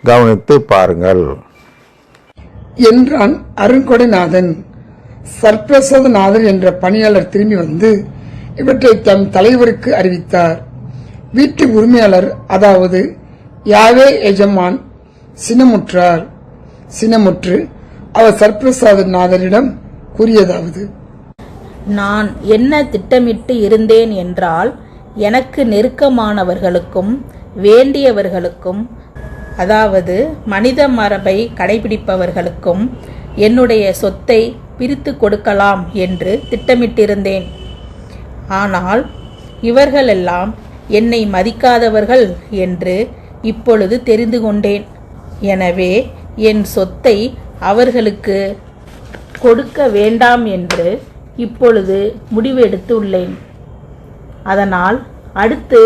கவனித்து பாருங்கள் என்றான் அருண்கொடைநாதன். சர்ப்பிரசாதநாதர் என்ற பணியாளர் திரும்பி வந்து இவற்றை தம் தலைவருக்கு அறிவித்தார். வீட்டு உரிமையாளர், அதாவது யாவே எஜமான் சினமுற்றார். சினமுற்று அவர் சர்ப்பிரசாதநாதரிடம் கூறியதாவது: நான் என்ன திட்டமிட்டு இருந்தேன் என்றால், எனக்கு நெருக்கமானவர்களுக்கும் வேண்டியவர்களுக்கும், அதாவது மனித மரபை கடைபிடிப்பவர்களுக்கும் என்னுடைய சொத்தை பிரித்து கொடுக்கலாம் என்று திட்டமிட்டிருந்தேன். ஆனால் இவர்களெல்லாம் என்னை மதிக்காதவர்கள் என்று இப்பொழுது தெரிந்து கொண்டேன். எனவே என் சொத்தை அவர்களுக்கு கொடுக்க வேண்டாம் என்று இப்பொழுது முடிவெடுத்துள்ளேன். அதனால் அடுத்து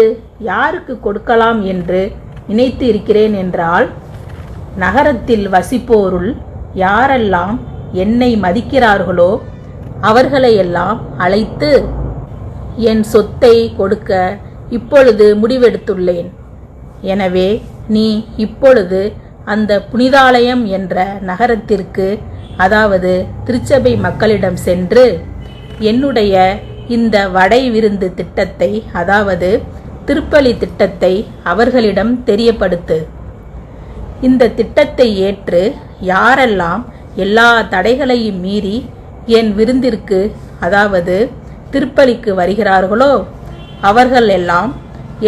யாருக்கு கொடுக்கலாம் என்று நினைத்து இருக்கிறேன் என்றால், நகரத்தில் வசிப்போருள் யாரெல்லாம் என்னை மதிக்கிறார்களோ அவர்களையெல்லாம் அழைத்து என் சொத்தை கொடுக்க இப்பொழுது முடிவெடுத்துள்ளேன். எனவே நீ இப்பொழுது அந்த புனிதாலயம் என்ற நகரத்திற்கு, அதாவது திருச்சபை மக்களிடம் சென்று என்னுடைய இந்த வடை விருந்து திட்டத்தை, அதாவது திருப்பலி திட்டத்தை அவர்களிடம் தெரியப்படுத்து. இந்த திட்டத்தை ஏற்று யாரெல்லாம் எல்லா தடைகளையும் மீறி என் விருந்திற்கு, அதாவது திருப்பலிக்கு வருகிறார்களோ அவர்கள் எல்லாம்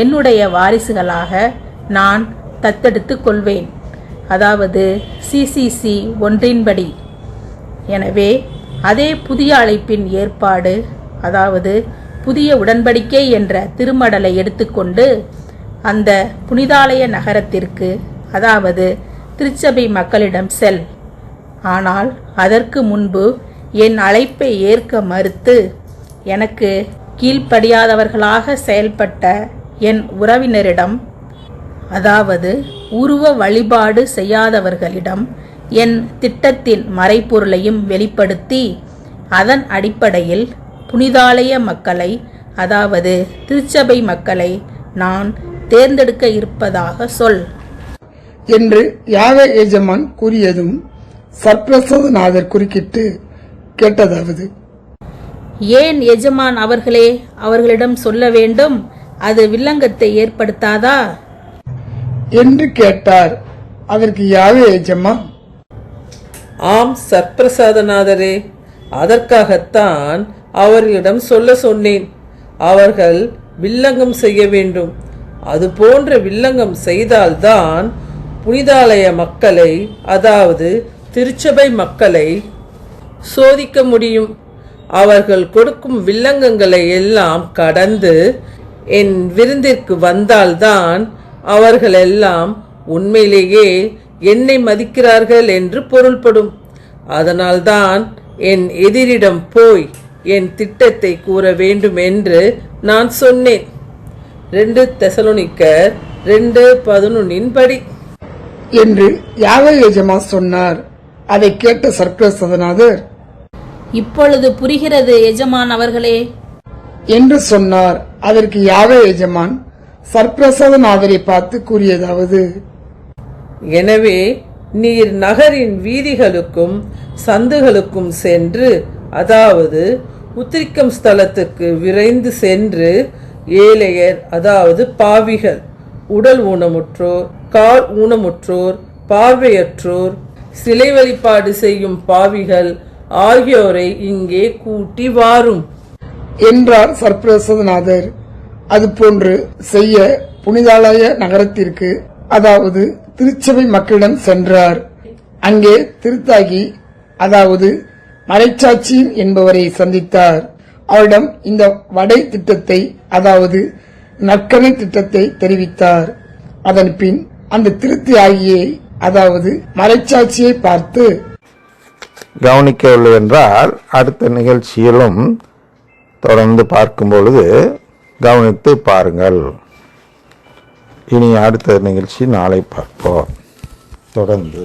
என்னுடைய வாரிசுகளாக நான் தத்தெடுத்து கொள்வேன், அதாவது CCC 1 எனவே அதே புதிய அழைப்பின் ஏற்பாடு, அதாவது புதிய உடன்படிக்கை என்ற திருமடலை எடுத்துக்கொண்டு அந்த புனிதாலய நகரத்திற்கு, அதாவது திருச்சபை மக்களிடம் செல். ஆனால் அதற்கு முன்பு என் அழைப்பை ஏற்க மறுத்து எனக்கு கீழ்ப்படியாதவர்களாக செயல்பட்ட என் உறவினரிடம், அதாவது உருவ வழிபாடு செய்யாதவர்களிடம் என் திட்டத்தின் மறைப்பொருளையும் வெளிப்படுத்தி அதன் அடிப்படையில் புனிதாலய மக்களை, அதாவது திருச்சபை மக்களை நான் தேர்ந்தெடுக்க இருப்பதாக சொல் என்று யாவே எஜமான் கூறியதும் சர்ப்பிரசாதநாதர் குறுக்கிட்டு கேட்டதாவது: ஏன் எஜமான் அவர்களே அவர்களிடம் சொல்ல வேண்டும்? அது வில்லங்கத்தை ஏற்படுத்தாதா என்று கேட்டார். அதற்கு யாவே எஜமான்: ஆம் சர்ப்பிரசாதநாதரே, அதற்காகத்தான் அவர்களிடம் சொல்ல சொன்னேன். அவர்கள் வில்லங்கம் செய்ய வேண்டும். அது போன்ற வில்லங்கம் செய்தால்தான் புனிதாலய மக்களை, அதாவது திருச்சபை மக்களை சோதிக்க முடியும். அவர்கள் கொடுக்கும் வில்லங்கங்களை எல்லாம் கடந்து என் விருந்திற்கு வந்தால்தான் அவர்களெல்லாம் உண்மையிலேயே என்னை மதிக்கிறார்கள் என்று பொருள்படும். அதனால்தான் என் எதிரிடம் போய் என் திட்டத்தை கூற வேண்டும் என்று நான் சொன்னேன். 2 தெசலோனிக்கர் 2:11 என்று யாவே எஜமான் சொன்னார். அதை கேட்ட சர்ப்பிரசாதநாதர்: இப்பொழுது புரிகிறது எஜமான் அவர்களே என்று சொன்னார். அதற்கு யாவே எஜமான் சர்ப்பிரசாதநாதரை பார்த்து கூறியதாவது: எனவே நீர் நகரின் வீதிகளுக்கும் சந்துகளுக்கும் சென்று, அதாவது உத்திரிக்கம் ஸ்தலத்துக்கு விரைந்து சென்று, ஏழையர், அதாவது பாவிகள், உடல் ஊனமுற்றோர், கால் ஊனமுற்றோர், பார்வையற்றோர், சிலை வழிபாடு செய்யும் பாவிகள் ஆகியோரை இங்கே கூட்டி வாரும் என்றார் சர்ப்பிரசாதநாதர். அதுபோன்று செய்ய புனிதாலய நகரத்திற்கு, அதாவது திருச்சபை மக்களிடம் சென்றார். அங்கே திருத்தாகி, அதாவது மறைச்சாட்சி என்பவரை சந்தித்தார். அவரிடம் இந்த வடை திட்டத்தை, அதாவது நற்கனை திட்டத்தை தெரிவித்தார். அதன் பின் அந்த திருத்தியாகியை, அதாவது மறைச்சாட்சியை பார்த்து: கவனிக்கவில்லை என்றால் அடுத்த நிகழ்ச்சியிலும் தொடர்ந்து பார்க்கும் பொழுது கவனித்து பாருங்கள். இனி அடுத்த நிகழ்ச்சி நாளை பார்ப்போம். தொடர்ந்து